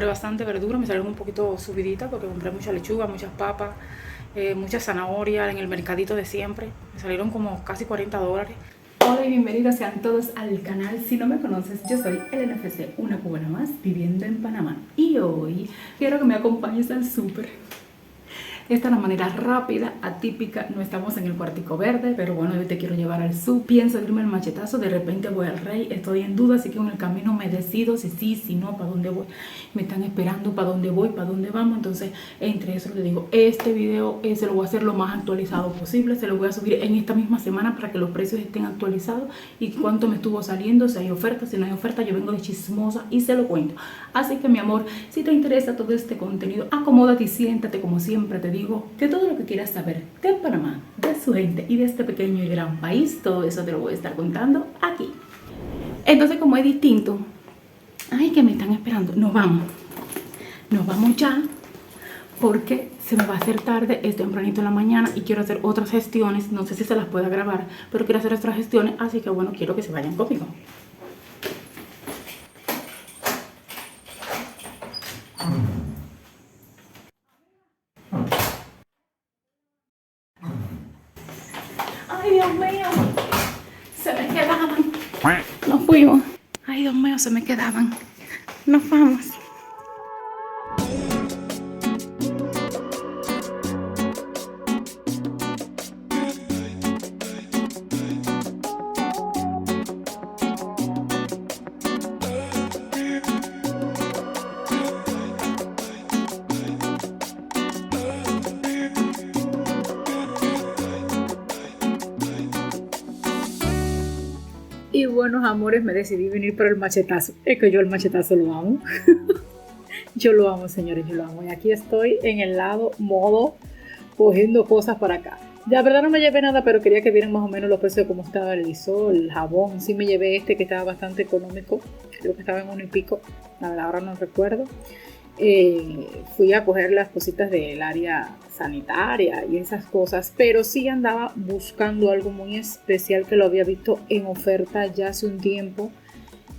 compré bastante verdura, me salieron un poquito subiditas porque compré mucha lechuga, muchas papas, mucha zanahoria en el mercadito de siempre. Me salieron como casi $40. Hola y bienvenidos sean todos al canal. Si no me conoces, yo soy Elena FC, una cubana más viviendo en Panamá. Y hoy quiero que me acompañes al súper. Esta es la manera rápida, atípica, no estamos en el cuartico verde, pero bueno, yo te quiero llevar al sur. Pienso irme al machetazo, de repente voy al Rey, estoy en duda, así que en el camino me decido si sí, si no, para dónde voy. Me están esperando para dónde voy, para dónde vamos, entonces entre eso te digo, este video se lo voy a hacer lo más actualizado posible, se lo voy a subir en esta misma semana para que los precios estén actualizados y cuánto me estuvo saliendo, si hay oferta, si no hay oferta, yo vengo de chismosa y se lo cuento. Así que mi amor, si te interesa todo este contenido, acomódate y siéntate como siempre te digo, que todo lo que quieras saber de Panamá, de su gente y de este pequeño y gran país, todo eso te lo voy a estar contando aquí. Entonces, como es distinto, ay, que me están esperando, nos vamos ya, porque se me va a hacer tarde, es tempranito en la mañana y quiero hacer otras gestiones, no sé si se las pueda grabar, pero quiero hacer otras gestiones, así que bueno, quiero que se vayan conmigo. Ay, Dios mío, se me quedaban, nos fuimos. Ay, Dios mío, se me quedaban, nos vamos. Y buenos amores, me decidí venir por el machetazo. Es que yo el machetazo lo amo. Yo lo amo, señores, yo lo amo. Y aquí estoy en el lado modo cogiendo cosas para acá. La verdad no me llevé nada, pero quería que vieran más o menos los precios de cómo estaba el lisol, el jabón. Sí me llevé este que estaba bastante económico. Creo que estaba en $1 y pico. La verdad ahora no recuerdo. Fui a coger las cositas del área sanitaria y esas cosas, pero sí andaba buscando algo muy especial que lo había visto en oferta ya hace un tiempo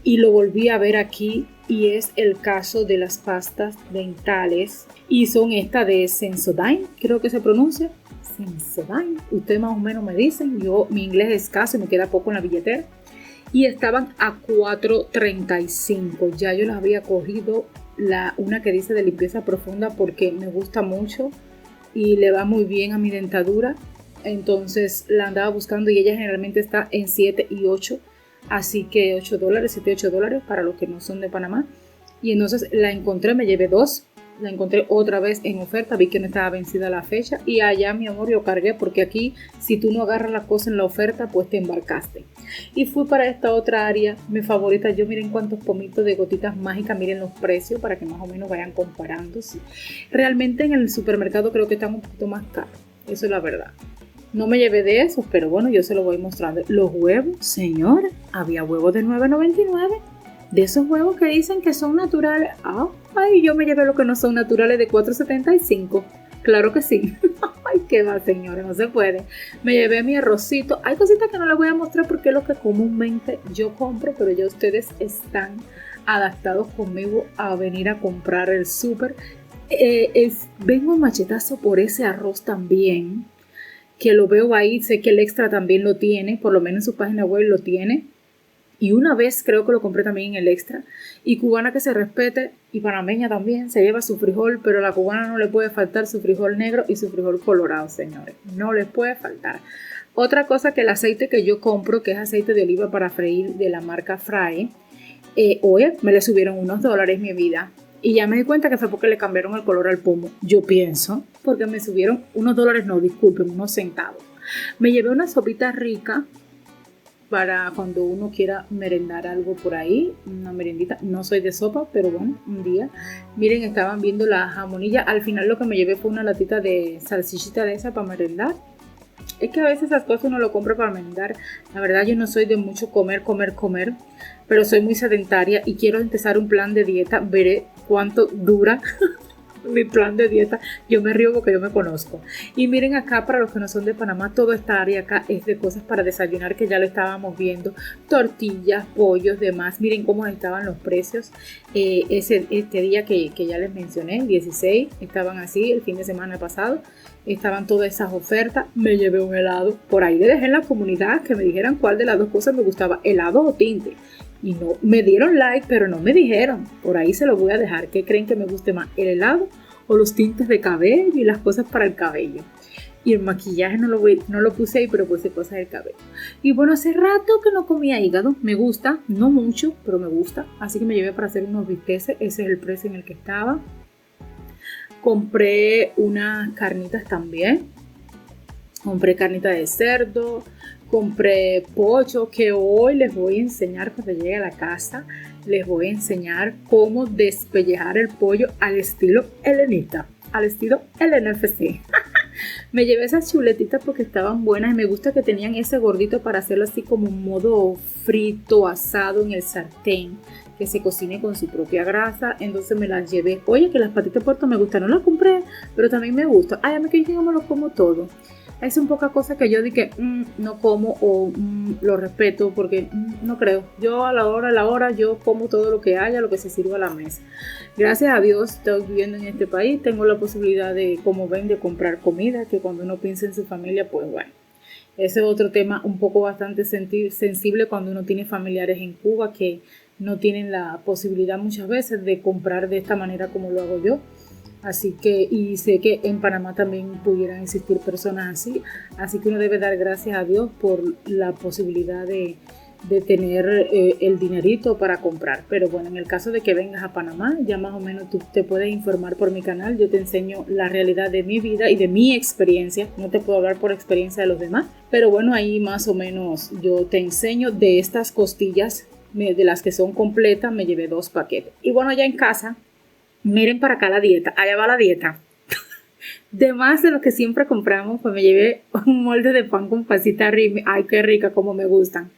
y lo volví a ver aquí, y es el caso de las pastas dentales, y son esta de Sensodyne, creo que se pronuncia Sensodyne, ustedes más o menos me dicen, mi inglés es escaso y me queda poco en la billetera, y estaban a $4.35. Ya yo las había cogido una que dice de limpieza profunda porque me gusta mucho y le va muy bien a mi dentadura, entonces la andaba buscando y ella generalmente está en 7 y 8, así que $8, 7 y $8 para los que no son de Panamá, y entonces la encontré, me llevé 2, la encontré otra vez en oferta, vi que no estaba vencida la fecha y allá mi amor yo cargué, porque aquí si tú no agarras la cosa en la oferta pues te embarcaste. Y fui para esta otra área, mi favorita. Yo miren cuántos pomitos de gotitas mágicas, miren los precios para que más o menos vayan comparando. Sí. Realmente en el supermercado creo que están un poquito más caros, eso es la verdad. No me llevé de esos, pero bueno, yo se los voy mostrando. Los huevos, señora, había huevos de $9.99. De esos huevos que dicen que son naturales. Ay, yo me llevé los que no son naturales de $4.75. Claro que sí. Ay, qué va, señores, no se puede. Me llevé mi arrocito. Hay cositas que no les voy a mostrar porque es lo que comúnmente yo compro, pero ya ustedes están adaptados conmigo a venir a comprar el súper. Vengo a machetazo por ese arroz también, que lo veo ahí. Sé que el extra también lo tiene, por lo menos en su página web lo tiene. Y una vez creo que lo compré también en el extra. Y cubana que se respete, y panameña también, se lleva su frijol, pero a la cubana no le puede faltar su frijol negro y su frijol colorado, señores. No les puede faltar. Otra cosa, que el aceite que yo compro, que es aceite de oliva para freír de la marca Fry, oye, me le subieron unos $, mi vida. Y ya me di cuenta que fue porque le cambiaron el color al pomo. Yo pienso, porque me subieron unos $, no, disculpen, unos centavos. Me llevé una sopita rica para cuando uno quiera merendar algo por ahí, una merendita. No soy de sopa, pero bueno, un día. Miren, estaban viendo la jamonilla. Al final lo que me llevé fue una latita de salchichita de esa para merendar. Es que a veces esas cosas uno lo compra para merendar. La verdad yo no soy de mucho comer, pero soy muy sedentaria y quiero empezar un plan de dieta. Veré cuánto dura. mi plan de dieta. Yo me río porque yo me conozco. Y miren acá, para los que no son de Panamá, toda esta área acá es de cosas para desayunar, que ya lo estábamos viendo. Tortillas, pollos, demás. Miren cómo estaban los precios. Este día que ya les mencioné, el 16, estaban así. El fin de semana pasado estaban todas esas ofertas. Me llevé un helado. Por ahí le dejé en la comunidad que me dijeran cuál de las dos cosas me gustaba, helado o tinte. Y no me dieron like, pero no me dijeron. Por ahí se lo voy a dejar. ¿Qué creen que me guste más, el helado o los tintes de cabello y las cosas para el cabello? Y el maquillaje no lo puse ahí, pero puse cosas del cabello. Y bueno, hace rato que no comía hígado. Me gusta, no mucho, pero me gusta. Así que me llevé para hacer unos bisteces. Ese es el precio en el que estaba. Compré unas carnitas también. Compré carnita de cerdo. Compré pollo, que hoy les voy a enseñar cuando llegue a la casa. Les voy a enseñar cómo despellejar el pollo al estilo Elenita, al estilo LNFC. Me llevé esas chuletitas porque estaban buenas y me gusta que tenían ese gordito para hacerlo así como un modo frito, asado en el sartén, que se cocine con su propia grasa. Entonces me las llevé. Oye, que las patitas de puerto me gustan, no las compré, pero también me gustan. Ay, a mí que yo no me lo como todo. Es un poca cosa que yo dije no como o lo respeto porque no creo. Yo a la hora yo como todo lo que haya, lo que se sirva a la mesa. Gracias a Dios estoy viviendo en este país, tengo la posibilidad de, como ven, de comprar comida, que cuando uno piensa en su familia, pues bueno. Ese es otro tema un poco bastante sensible cuando uno tiene familiares en Cuba que no tienen la posibilidad muchas veces de comprar de esta manera como lo hago yo. Así que, y sé que en Panamá también pudieran existir personas así que uno debe dar gracias a Dios por la posibilidad de tener el dinerito para comprar. Pero bueno, en el caso de que vengas a Panamá, ya más o menos tú te puedes informar por mi canal. Yo te enseño la realidad de mi vida y de mi experiencia. No te puedo hablar por experiencia de los demás, pero bueno, ahí más o menos yo te enseño de estas costillas, de las que son completas, me llevé 2 paquetes. Y bueno, ya en casa, miren para acá la dieta, allá va la dieta. De más de lo que siempre compramos, pues me llevé un molde de pan con pasita Rimi. Ay, qué rica, como me gustan.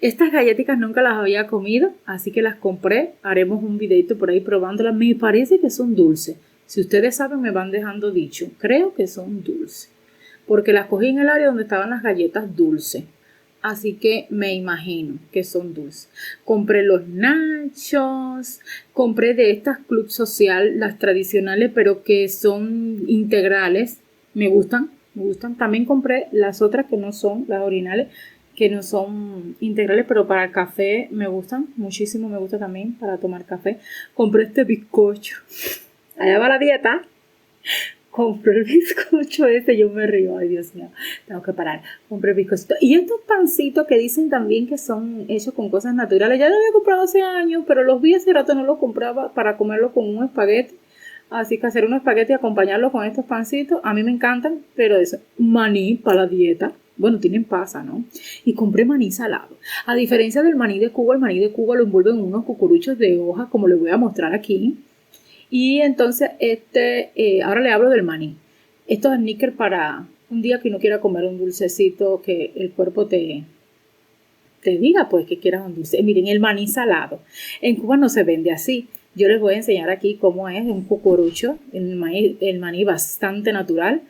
Estas galletitas nunca las había comido, así que las compré. Haremos un videito por ahí probándolas. Me parece que son dulces. Si ustedes saben, me van dejando dicho. Creo que son dulces, porque las cogí en el área donde estaban las galletas dulces. Así que me imagino que son dulces. Compré los nachos, compré de estas Club Social, las tradicionales, pero que son integrales. Me gustan. También compré las otras que no son, las originales, que no son integrales, pero para el café me gustan muchísimo. Me gusta también para tomar café. Compré este bizcocho. Allá va la dieta. Compré el bizcocho yo me río, ay Dios mío, tengo que parar. Compré el bizcochito. Y estos pancitos que dicen también que son hechos con cosas naturales, ya los había comprado hace años, pero los vi hace rato, no los compraba para comerlos con un espagueti. Así que hacer un espagueti y acompañarlo con estos pancitos, a mí me encantan, pero eso, maní para la dieta. Bueno, tienen pasa, ¿no? Y compré maní salado. A diferencia del maní de Cuba, el maní de Cuba lo envuelven en unos cucuruchos de hoja, como les voy a mostrar aquí. Y entonces, ahora le hablo del maní. Estos sneakers para un día que no quiera comer un dulcecito, que el cuerpo te diga pues que quieras un dulce. Miren, el maní salado. En Cuba no se vende así. Yo les voy a enseñar aquí cómo es un cucurucho, el maní bastante natural.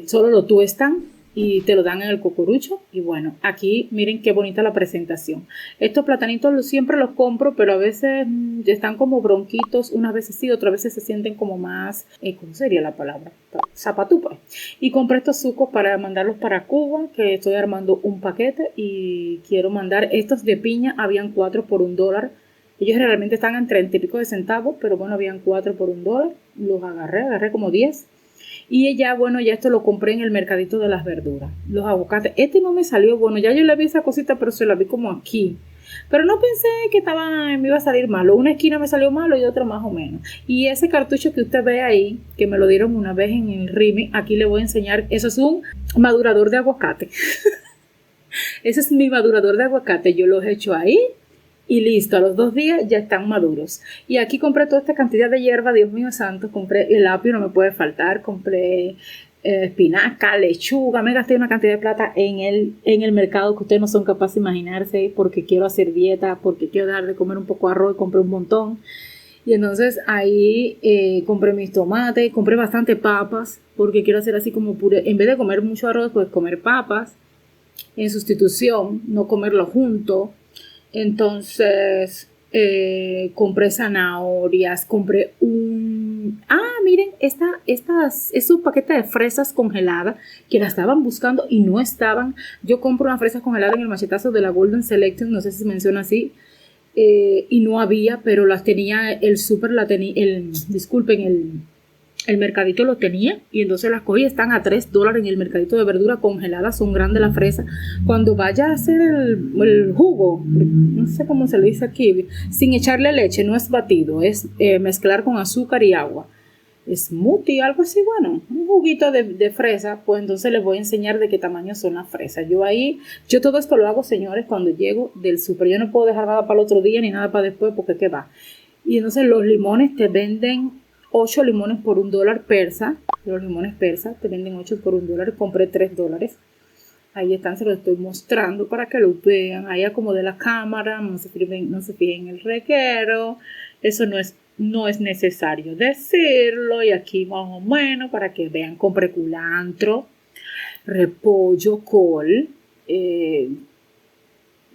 Solo lo tuestan y te lo dan en el cucurucho. Y bueno, aquí miren qué bonita la presentación. Estos platanitos siempre los compro, pero a veces están como bronquitos, unas veces sí, otras veces se sienten como más, ¿cómo sería la palabra? Zapatupa. Y compré estos sucos para mandarlos para Cuba, que estoy armando un paquete y quiero mandar estos de piña. Habían 4 por $1. Ellos realmente están en 30 y pico de centavos, pero bueno, habían 4 por $1. Los agarré como 10. Y ya, bueno, ya esto lo compré en el mercadito de las verduras. Los aguacates. Este no me salió bueno. Ya yo le vi esa cosita, pero se la vi como aquí. Pero no pensé que me iba a salir malo. Una esquina me salió malo y otra más o menos. Y ese cartucho que usted ve ahí, que me lo dieron una vez en el Rimi, aquí le voy a enseñar. Eso es un madurador de aguacate. Ese es mi madurador de aguacate. Yo los he hecho ahí. Y listo, a los 2 días ya están maduros. Y aquí compré toda esta cantidad de hierba, Dios mío santo. Compré el apio, no me puede faltar. Compré espinaca, lechuga. Me gasté una cantidad de plata en el mercado que ustedes no son capaces de imaginarse, porque quiero hacer dieta, porque quiero dar de comer un poco de arroz y compré un montón. Y entonces ahí compré mis tomates, compré bastante papas, porque quiero hacer así como puré. En vez de comer mucho arroz, pues comer papas en sustitución, no comerlo junto. Entonces compré zanahorias, compré un... Ah, miren, es un paquete de fresas congeladas que las estaban buscando y no estaban. Yo compro una fresa congelada en el machetazo de la Golden Selection, no sé si se menciona así, y no había, pero las tenía el súper, disculpen, el mercadito lo tenía y entonces las cogí, están a $3 en el mercadito de verdura congeladas, son grandes las fresas. Cuando vaya a hacer el jugo, no sé cómo se le dice aquí, sin echarle leche, no es batido, es mezclar con azúcar y agua. Smoothie, algo así, bueno, un juguito de fresa, pues entonces les voy a enseñar de qué tamaño son las fresas. Yo todo esto lo hago, señores, cuando llego del súper. Yo no puedo dejar nada para el otro día ni nada para después porque qué va. Y entonces los limones te venden 8 limones por $1 persa. Los limones persas te venden 8 por $1. Compré $3. Ahí están, se los estoy mostrando para que lo vean. Ahí acomodé la cámara, no se fijen en el reguero. Eso no es necesario decirlo. Y aquí más o menos para que vean, compré culantro, repollo, col,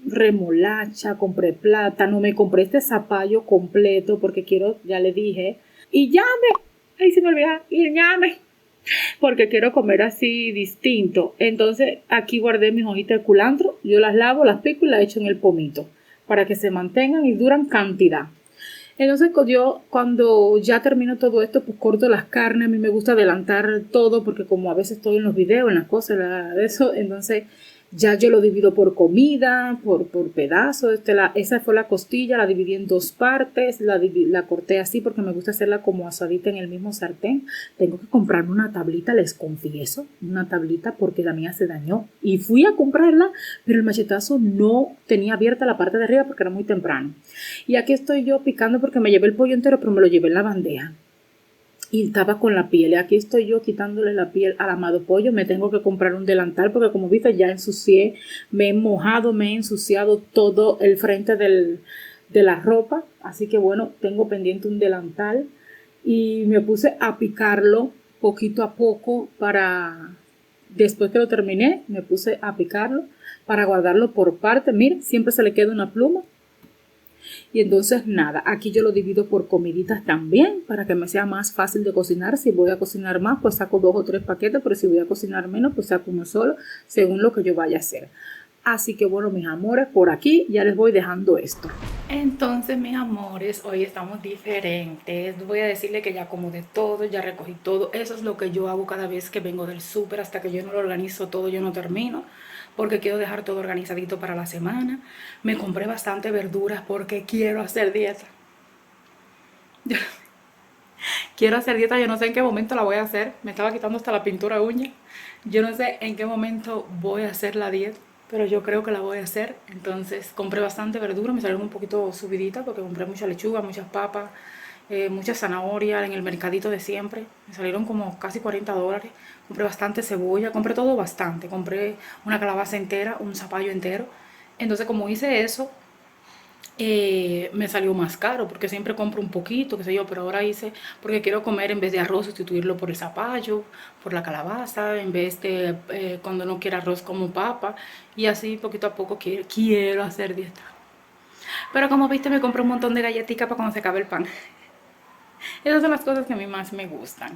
remolacha, compré plátano, me compré este zapallo completo porque quiero, ya le dije, y llame, ahí se me olvida, y llame, porque quiero comer así distinto. Entonces aquí guardé mis hojitas de culantro, yo las lavo, las pico y las echo en el pomito para que se mantengan y duran cantidad. Entonces yo cuando ya termino todo esto, pues corto las carnes. A mí me gusta adelantar todo porque como a veces estoy en los videos, en las cosas, de eso, entonces ya yo lo divido por comida, por pedazos. Esa fue la costilla, la dividí en 2 partes, la corté así porque me gusta hacerla como asadita en el mismo sartén. Tengo que comprarme una tablita, les confieso, una tablita porque la mía se dañó. Y fui a comprarla, pero el machetazo no tenía abierta la parte de arriba porque era muy temprano. Y aquí estoy yo picando porque me llevé el pollo entero, pero me lo llevé en la bandeja. Y estaba con la piel. Y aquí estoy yo quitándole la piel al amado pollo. Me tengo que comprar un delantal porque como viste ya ensucié, me he mojado, me he ensuciado todo el frente de la ropa. Así que bueno, tengo pendiente un delantal. Y me puse a picarlo poquito a poco para... Después que lo terminé, me puse a picarlo para guardarlo por parte. Miren, siempre se le queda una pluma. Y entonces nada, aquí yo lo divido por comiditas también para que me sea más fácil de cocinar. Si voy a cocinar más, pues saco 2 o 3 paquetes, pero si voy a cocinar menos, pues saco uno solo, según lo que yo vaya a hacer. Así que bueno, mis amores, por aquí ya les voy dejando esto. Entonces, mis amores, hoy estamos diferentes. Voy a decirle que ya acomodé todo, ya recogí todo. Eso es lo que yo hago cada vez que vengo del súper. Hasta que yo no lo organizo todo, yo no termino, porque quiero dejar todo organizadito para la semana. Me compré bastante verduras porque quiero hacer dieta. Quiero hacer dieta, yo no sé en qué momento la voy a hacer. Me estaba quitando hasta la pintura de uña. Yo no sé en qué momento voy a hacer la dieta, pero yo creo que la voy a hacer. Entonces compré bastante verdura, me salieron un poquito subiditas porque compré mucha lechuga, muchas papas, mucha zanahoria en el mercadito de siempre. Me salieron como casi $40. Compré bastante cebolla, compré todo bastante. Compré una calabaza entera, un zapallo entero. Entonces como hice eso, me salió más caro porque siempre compro un poquito, qué sé yo, pero ahora hice, porque quiero comer en vez de arroz, sustituirlo por el zapallo, por la calabaza, en vez de cuando no quiera arroz como papa, y así poquito a poco quiero hacer dieta. Pero como viste me compré un montón de galletitas para cuando se acabe el pan. Esas son las cosas que a mí más me gustan.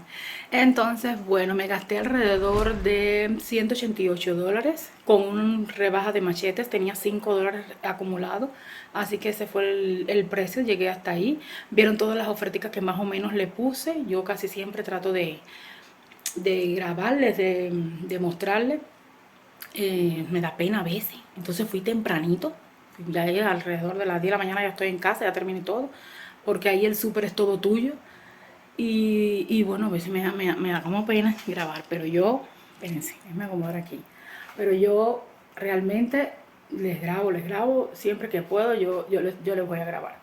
Entonces, bueno, me gasté alrededor de $188 con una rebaja de machetes. Tenía $5 acumulado. Así que ese fue el precio. Llegué hasta ahí. Vieron todas las ofertas que más o menos le puse. Yo casi siempre trato de grabarles, de mostrarles. Me da pena a veces. Entonces fui tempranito. Ya alrededor de las 10 de la mañana ya estoy en casa, ya terminé todo. Porque ahí el súper es todo tuyo. Y bueno, a veces me da como pena grabar, pero yo, espérense, déjenme acomodar aquí. Pero yo realmente les grabo, siempre que puedo, yo les voy a grabar.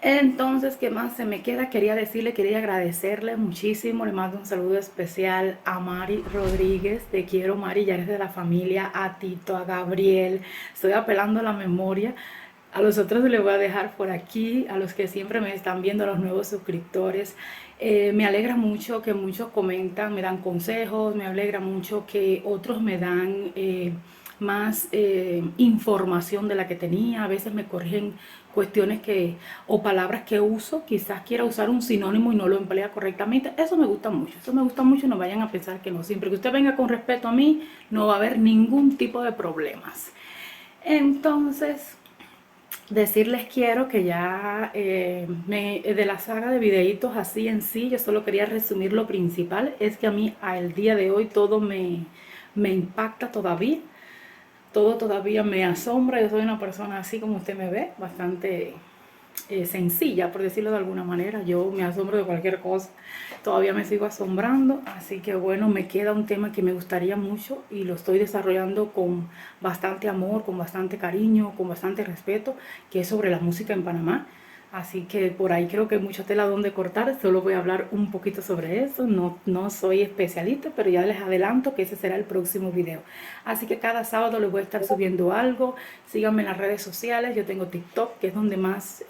Entonces, ¿qué más se me queda? Quería agradecerle muchísimo. Le mando un saludo especial a Mari Rodríguez. Te quiero, Mari, ya eres de la familia. A Tito, a Gabriel. Estoy apelando a la memoria. A los otros les voy a dejar por aquí, a los que siempre me están viendo, a los nuevos suscriptores. Me alegra mucho que muchos comentan, me dan consejos, me alegra mucho que otros me dan más información de la que tenía. A veces me corrigen cuestiones que o palabras que uso, quizás quiera usar un sinónimo y no lo emplea correctamente. Eso me gusta mucho, no vayan a pensar que no. Siempre que usted venga con respeto a mí, no va a haber ningún tipo de problemas. Entonces, decirles quiero que ya de la saga de videitos así en sí, yo solo quería resumir lo principal. Es que a mí al día de hoy todo me impacta todavía. Todo todavía me asombra. Yo soy una persona así como usted me ve, bastante sencilla, por decirlo de alguna manera. Yo me asombro de cualquier cosa, todavía me sigo asombrando. Así que bueno, me queda un tema que me gustaría mucho y lo estoy desarrollando con bastante amor, con bastante cariño, con bastante respeto, que es sobre la música en Panamá. Así que por ahí creo que hay mucha tela donde cortar. Solo voy a hablar un poquito sobre eso. No soy especialista, pero ya les adelanto que ese será el próximo video. Así que cada sábado les voy a estar subiendo algo. Síganme en las redes sociales. Yo tengo TikTok, que es donde más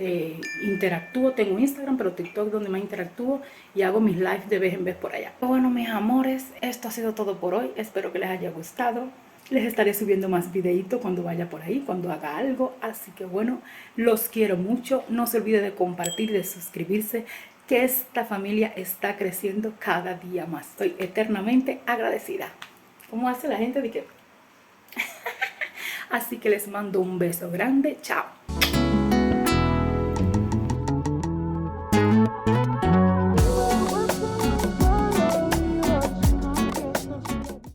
interactúo. Tengo Instagram, pero TikTok es donde más interactúo. Y hago mis lives de vez en vez por allá. Bueno, mis amores, esto ha sido todo por hoy. Espero que les haya gustado. Les estaré subiendo más videitos cuando vaya por ahí, cuando haga algo. Así que bueno, los quiero mucho. No se olvide de compartir y de suscribirse, que esta familia está creciendo cada día más. Estoy eternamente agradecida. ¿Cómo hace la gente de que? Así que les mando un beso grande. Chao.